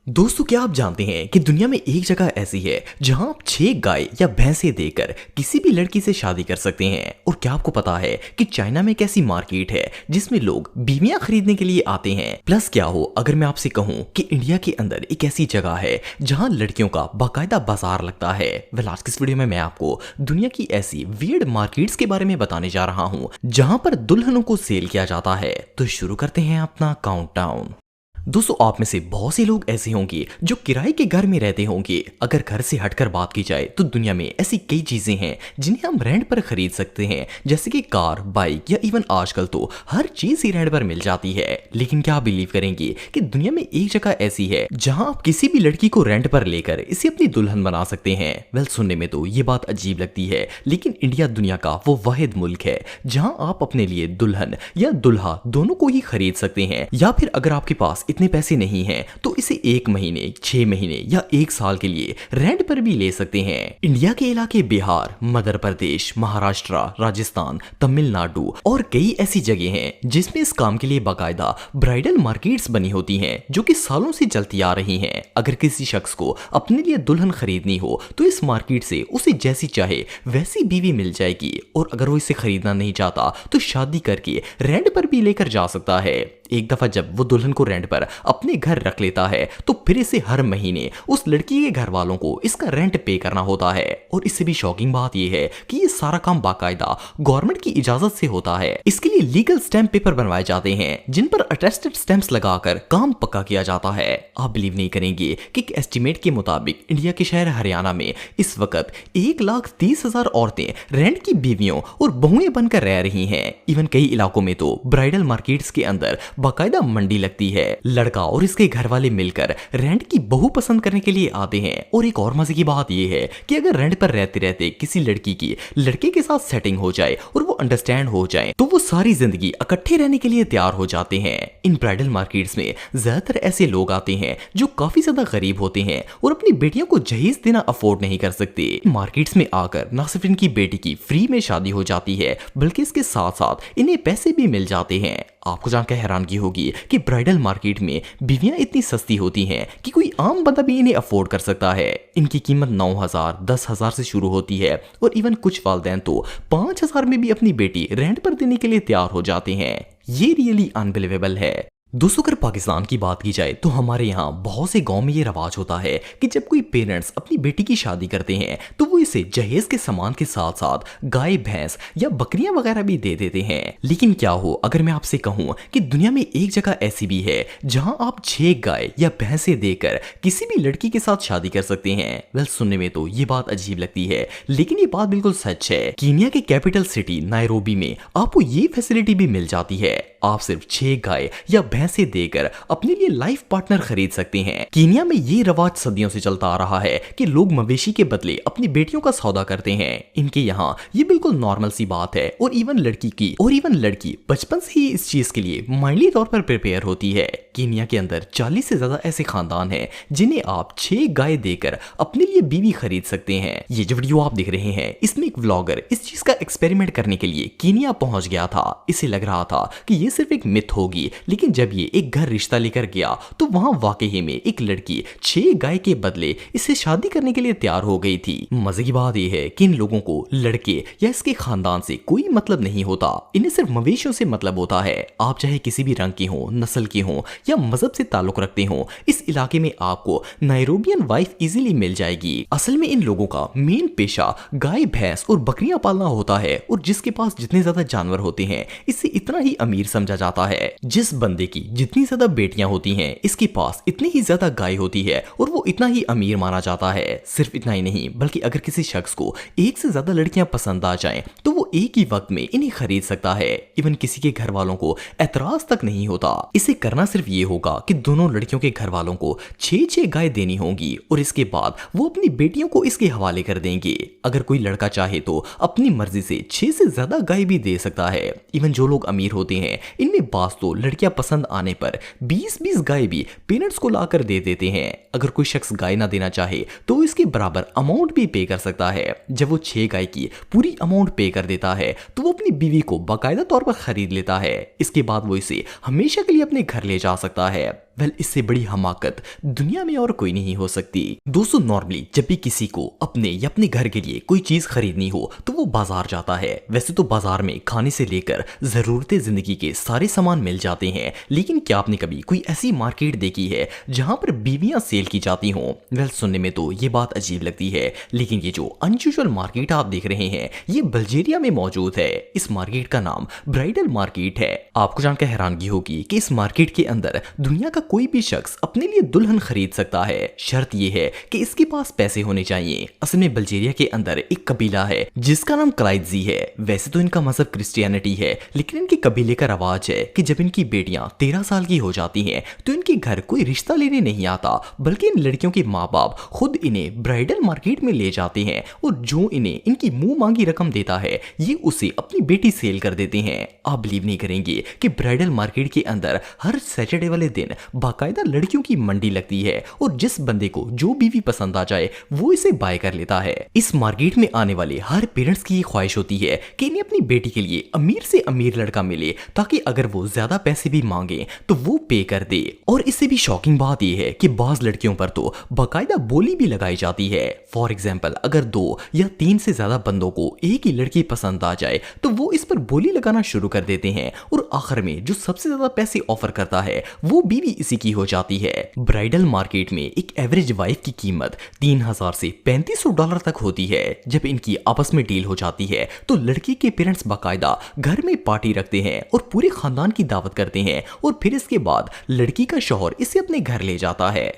दोस्तों, क्या आप जानते हैं कि दुनिया में एक जगह ऐसी है जहां आप 6 गाय या भैंसे देकर किसी भी लड़की से शादी कर सकते हैं। और क्या आपको पता है कि चाइना में एक ऐसी मार्केट है जिसमें लोग बीवियां खरीदने के लिए आते हैं। प्लस क्या हो अगर मैं आपसे कहूं कि इंडिया के अंदर एक ऐसी जगह है जहां लड़कियों का बाकायदा बाजार लगता है। आज की इस वीडियो में मैं आपको दुनिया की ऐसी वियर्ड मार्केट्स के बारे में बताने जा रहा हूं जहां पर दुल्हनों को सेल किया जाता है। तो शुरू करते हैं अपना काउंटडाउन। दोस्तों, आप में से बहुत से लोग ऐसे होंगे जो किराए के घर में रहते होंगे। अगर घर से हटकर बात की जाए तो दुनिया में ऐसी कई चीजें हैं जिन्हें हम रेंट पर खरीद सकते हैं, जैसे कि कार, बाइक या इवन आजकल तो हर चीज ही रेंट पर मिल जाती है। लेकिन क्या आप बिलीव करेंगे कि दुनिया में एक जगह ऐसी है जहां आप किसी भी लड़की को रेंट पर लेकर इसे अपनी दुल्हन बना सकते हैं। सुनने में तो ये बात अजीब लगती है, लेकिन इंडिया दुनिया का वो वाहिद मुल्क है जहां आप अपने लिए दुल्हन या दुल्हा दोनों को ही खरीद सकते हैं। या फिर अगर आपके पास इतने पैसे नहीं हैं तो इसे 1 महीने, 6 महीने या 1 साल के लिए रेंट पर भी ले सकते हैं। इंडिया के इलाके बिहार, मध्य प्रदेश, महाराष्ट्र, राजस्थान, तमिलनाडु और कई ऐसी जगह हैं जिसमें इस काम के लिए बाकायदा ब्राइडल मार्केट्स बनी होती हैं जो कि सालों से चलती आ रही हैं। अगर किसी शख्स को अपने लिए दुल्हन खरीदनी हो तो इस मार्केट से उसे जैसी चाहे वैसी बीवी मिल जाएगी। और अगर वो इसे खरीदना नहीं चाहता तो शादी करके रेंट पर भी लेकर जा सकता है। एक दफा जब वो दुल्हन को रेंट पर अपने घर रख लेता है तो फिर इसे हर महीने उस लड़की के घर वालों को इसका रेंट पे करना होता है। और इससे भी शॉकिंग बात यह है कि ये सारा काम बाकायदा गवर्नमेंट की इजाजत से होता है। इसके लिए लीगल स्टैंप पेपर बनवाए जाते हैं जिन पर अटेस्टेड स्टैंप्स लगाकर काम पक्का किया जाता है। आप बिलीव नहीं करेंगे कि एक एस्टिमेट के मुताबिक इंडिया के शहर हरियाणा में इस वक्त 1,30,000 औरतें रेंट की बीवियों और बहुएं बनकर रह रही हैं। इवन कई इलाकों में तो ब्राइडल मार्केट्स के अंदर बाकायदा मंडी लगती है। लड़का और इसके घर वाले मिलकर रेंट की बहू पसंद करने के लिए आते हैं। और एक और मजे की बात यह है कि अगर रेंट पर रहते रहते किसी लड़की की लड़के के साथ सेटिंग हो जाए और वो अंडरस्टैंड हो जाए तो वो सारी जिंदगी इकट्ठे रहने के लिए तैयार हो जाते हैं। इन ब्राइडल मार्केट्स में ज्यादातर ऐसे लोग आते हैं जो काफी ज्यादा गरीब होते हैं और अपनी बेटियों को जहेज देना अफोर्ड नहीं कर सकते। मार्केट्स में आकर न सिर्फ इनकी बेटी की फ्री में शादी हो जाती है बल्कि इसके साथ साथ इन्हें पैसे भी मिल जाते हैं। आपको जानकर हैरानगी होगी कि ब्राइडल मार्केट में बीवियां इतनी सस्ती होती हैं कि कोई आम बंदा भी इन्हें अफोर्ड कर सकता है। इनकी कीमत 9,000, 10,000 से शुरू होती है और इवन कुछ वालिदैन तो 5,000 में भी अपनी बेटी रेंट पर देने के लिए तैयार हो जाते हैं। ये रियली अनबिलीवेबल है। दोस्तों, अगर पाकिस्तान की बात की जाए तो हमारे यहाँ बहुत से गांव में ये रवाज होता है कि जब कोई पेरेंट्स अपनी बेटी की शादी करते हैं तो वो इसे जहेज के सामान के साथ साथ गाय, भैंस या बकरियां वगैरह भी दे देते हैं। लेकिन क्या हो अगर मैं आपसे कहूं कि दुनिया में एक जगह ऐसी भी है जहां आप 6 गाय या भैंसे देकर किसी भी लड़की के साथ शादी कर सकते हैं। सुनने में तो ये बात अजीब लगती है, लेकिन ये बात बिल्कुल सच है। कीनिया के कैपिटल सिटी नायरोबी में आपको ये फैसिलिटी भी मिल जाती है। आप सिर्फ 6 गाय या भैंसे देकर अपने लिए लाइफ पार्टनर खरीद सकते हैं। कीनिया में ये रवाज सदियों से चलता आ रहा है कि लोग मवेशी के बदले अपनी बेटियों का सौदा करते हैं। इनके यहाँ ये बिल्कुल नॉर्मल सी बात है और इवन लड़की बचपन से ही इस चीज के लिए माइंडली तौर पर प्रिपेयर होती है। कीनिया के अंदर 40 से ज्यादा ऐसे खानदान हैं जिन्हें आप 6 गाय देकर अपने लिए बीवी खरीद सकते हैं। ये जो वीडियो आप देख रहे हैं इसमें एक व्लॉगर इस चीज का एक्सपेरिमेंट करने के लिए कीनिया पहुंच गया था। इसे लग रहा था कि ये सिर्फ एक मिथ होगी, लेकिन जब ये एक घर रिश्ता लेकर गया तो वहां वाकई में एक लड़की 6 गाय के बदले इससे शादी करने के लिए तैयार हो गई थी। मजे की बात यह है कि इन लोगों को लड़के या इसके खानदान से कोई मतलब नहीं होता, इन्हें सिर्फ मवेशियों से मतलब होता है। आप चाहे किसी भी रंग के हो, नस्ल के हो या मजहब से ताल्लुक रखते हो, इस इलाके में आपको नायरोबियन वाइफ इजीली मिल जाएगी। असल में इन लोगों का मेन पेशा गाय, भैंस और बकरियां पालना होता है और जिसके पास जितने ज्यादा जानवर होते हैं इससे इतना ही अमीर समझा जाता है। जिस बंदे की जितनी ज्यादा बेटियां होती हैं इसके पास इतनी ही ज्यादा गाय होती है और वो इतना ही अमीर माना जाता है। सिर्फ इतना ही नहीं बल्कि अगर किसी शख्स को एक से ज्यादा लड़कियां पसंद आ जाएं तो वो एक ही वक्त में इन्हें खरीद सकता है। इवन किसी के घर वालों को एतराज तक नहीं होता। इसे करना सिर्फ ये होगा कि दोनों लड़कियों के घर वालों को 6 गाय देनी होंगी और इसके बाद वो अपनी बेटियों को इसके हवाले कर देंगे। अगर कोई लड़का चाहे तो अपनी मर्जी से 6 से ज्यादा गाय भी दे सकता है। इवन जो लोग अमीर होते हैं इनमें बास तो लड़कियां पसंद आने पर 20-20 गाय भी पेरेंट्स को लाकर दे देते हैं। अगर कोई शख्स गाय ना देना चाहे तो इसके बराबर अमाउंट भी पे कर सकता है। जब वो 6 गाय की पूरी अमाउंट पे कर देता है तो वो अपनी बीवी को बाकायदा तौर पर खरीद लेता है। इसके बाद वो इसे हमेशा के लिए अपने घर ले जा सकता है। वेल इससे बड़ी हमाकत दुनिया में और कोई नहीं हो सकती। दोस्तों नॉर्मली जब भी किसी को अपने या अपने घर के लिए कोई चीज खरीदनी हो तो वो बाजार जाता है। वैसे तो बाजार में खाने से लेकर जरूरतें जिंदगी के सारे सामान मिल जाते हैं, लेकिन क्या आपने कभी कोई ऐसी मार्केट देखी है जहां पर बीवियां सेल की जाती हों? वेल सुनने में तो ये बात अजीब लगती है, लेकिन ये जो अनयूजुअल मार्केट आप देख रहे हैं ये बल्गेरिया में मौजूद है। इस मार्केट का नाम ब्राइडल मार्केट है। आपको जानकर हैरानगी होगी कि इस मार्केट के अंदर दुनिया का कोई भी शख्स अपने लिए दुल्हन खरीद सकता है। शर्त यह है कि इसके पास पैसे होने चाहिए। असल में बल्गेरिया के अंदर एक कबीला है जिसका नाम क्लाइजी है। वैसे तो इनका मजहब क्रिश्चियनिटी है, लेकिन इनके कबीले का रवाज है कि जब इनकी बेटियां 13 साल की हो जाती हैं तो इनके घर कोई रिश्ता लेने नहीं आता, बल्कि इन लड़कियों के माँ बाप खुद इन्हें ब्राइडल मार्केट में ले जाते हैं और जो इन्हें इनकी मुंह मांगी रकम देता है ये उसे अपनी बेटी सेल कर देते हैं। आप बिलीव नहीं करेंगे कि ब्राइडल मार्केट के अंदर हर सैटरडे वाले दिन बाकायदा लड़कियों की मंडी लगती है और जिस बंदे को जो बीवी पसंद आ जाए वो इसे बाय कर लेता है। इस मार्केट में आने वाले हर पेरेंट्स की ये ख्वाहिश होती है कि इन्हें अपनी बेटी के लिए अमीर से अमीर लड़का मिले, ताकि अगर वो ज्यादा पैसे भी मांगे तो वो पे कर दे। और इससे भी शॉकिंग बात यह है कि बाज लड़कियों पर तो बाकायदा बोली भी लगाई जाती है। फॉर एग्जाम्पल अगर 2 या 3 से ज्यादा बंदों को एक ही लड़की पसंद आ जाए तो वो इस पर बोली लगाना शुरू कर देते हैं और आखिर में जो सबसे ज्यादा पैसे ऑफर करता है वो बीवी इसी की हो जाती है। ब्राइडल मार्केट में एक एवरेज वाइफ की कीमत 3000 से $3500 तक होती है। जब इनकी आपस में डील हो जाती है तो लड़की के पेरेंट्स बाकायदा घर में पार्टी रखते हैं और पूरे खानदान की दावत करते हैं और फिर इसके बाद लड़की का शौहर इसे अपने घर ले जाता है।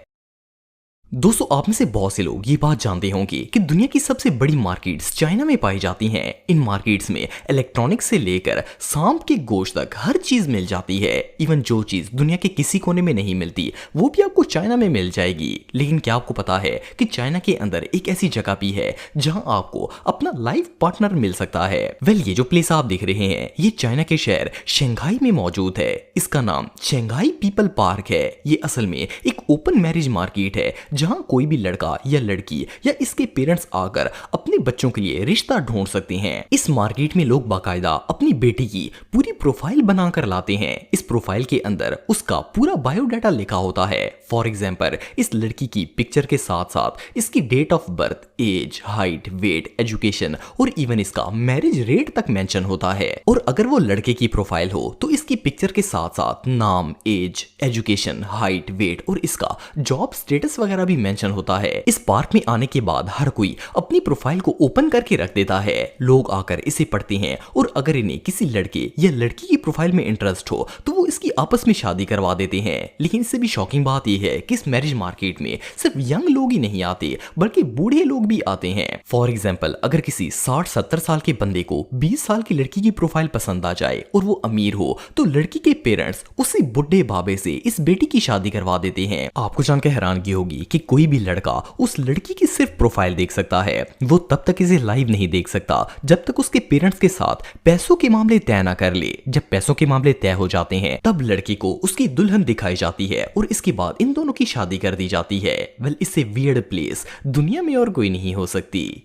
दोस्तों आप में से बहुत से लोग ये बात जानते होंगे कि दुनिया की सबसे बड़ी मार्केट्स चाइना में पाई जाती हैं। इन मार्केट्स में इलेक्ट्रॉनिक्स से लेकर सांप के गोश्त तक हर चीज मिल जाती है। इवन जो चीज दुनिया के किसी कोने में नहीं मिलती वो भी आपको चाइना में मिल जाएगी। लेकिन क्या आपको पता है कि चाइना के अंदर एक ऐसी जगह भी है जहां आपको अपना लाइफ पार्टनर मिल सकता है? वेल ये जो प्लेस आप देख रहे हैं ये चाइना के शहर शंघाई में मौजूद है। इसका नाम शंघाई पीपल पार्क है। ये असल में एक ओपन मैरिज मार्केट है जहां कोई भी लड़का या लड़की या इसके पेरेंट्स आकर अपने बच्चों के लिए रिश्ता ढूंढ सकते हैं। इस मार्केट में लोग बाकायदा अपनी बेटी की पूरी प्रोफाइल बनाकर लाते हैं। इस प्रोफाइल के अंदर उसका पूरा बायोडाटा लिखा होता है। फॉर एग्जाम्पल इस लड़की की पिक्चर के साथ साथ इसकी date of birth, age, height, weight, education और इवन इसका मैरिज रेट तक मेंशन होता है। और अगर वो लड़के की प्रोफाइल हो तो इसकी पिक्चर के साथ साथ नाम, एज, एजुकेशन, हाइट, वेट और इसका जॉब स्टेटस वगैरह भी मेंशन होता है। इस पार्क में आने के बाद हर कोई अपनी प्रोफाइल को ओपन करके रख देता है। लोग आकर इसे पढ़ते हैं और अगर इन्हें किसी लड़के या लड़की की प्रोफाइल में इंटरेस्ट हो तो वो इसकी आपस में शादी करवा देते हैं। लेकिन इससे भी शॉकिंग बात यह है कि इस मैरिज मार्केट में सिर्फ यंग लोग ही नहीं आते बल्कि बूढ़े लोग भी आते हैं। फॉर एग्जाम्पल अगर किसी 60-70 साल के बंदे को 20 साल की लड़की की प्रोफाइल पसंद आ जाए और वो अमीर हो तो लड़की के पेरेंट्स उसी बुढ़े बाबे से इस बेटी की शादी करवा देते हैं। आपको जानकर हैरानगी होगी कि कोई भी लड़का उस लड़की की सिर्फ प्रोफाइल देख सकता है। वो तब तक इसे लाइव नहीं देख सकता जब तक उसके पेरेंट्स के साथ पैसों के मामले तय ना कर ले। जब पैसों के मामले तय हो जाते हैं तब लड़की को उसकी दुल्हन दिखाई जाती है और इसके बाद इन दोनों की शादी कर दी जाती है। वेल इससे वियर्ड प्लेस दुनिया में और कोई नहीं हो सकती।